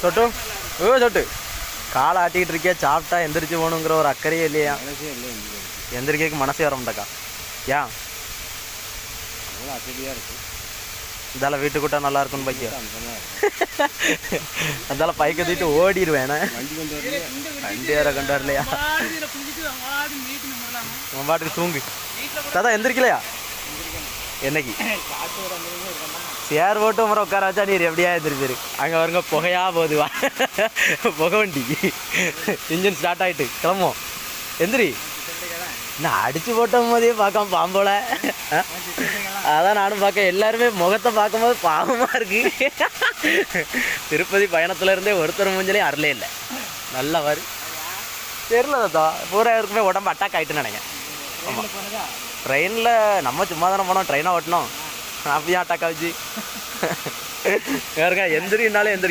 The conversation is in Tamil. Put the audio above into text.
சொட்டு சொட்டு காலை ஆட்டிக்கிட்டு இருக்கியா, சாப்பிட்டா எந்திரிச்சு போகணுங்கிற ஒரு அக்கறையே இல்லையா? எந்திரிக்க மனசே வர மாட்டேக்கா. ஏன் இதால வீட்டு கூட்டா நல்லா இருக்குன்னு பைக்கியா? அதால பைக்க தூக்கிட்டு ஓடிடுவேன். வண்டி வேற கொண்டு வரலையா? உன் பாட்டுக்கு தூங்கு. தாத்தா எந்திரிக்கலையா? என்னைக்கு சேர் போட்டு முறை உட்கார வச்சா நீர் எப்படியா எந்திரிச்சிரு. அங்கே வருங்க புகையா போதுவா, புகை வண்டி இன்ஜின் ஸ்டார்ட் ஆகிட்டு கிளம்பும். எந்திரி. நான் அடிச்சு போட்ட போதே பார்க்காம பாம்போல. அதான் நானும் பார்க்க, எல்லாருமே முகத்தை பார்க்கும்போது பாவமாக இருக்கு. திருப்பதி பயணத்துல இருந்தே ஒருத்தர் மூஞ்சிலையும் அருளே இல்லை. நல்லா வரு தெரியல தாத்தா, பூரா இருக்குமே உடம்பு அட்டாக் ஆகிட்டுன்னு நினைக்கிறேன். ஆமாம், ட்ரெயினில் நம்ம சும்மா தானே போனோம், ட்ரெயினாக ஓட்டணும். அப்படியே அட்டாக் ஆச்சு. வேறுங்க எந்திரினாலும் எந்திரி.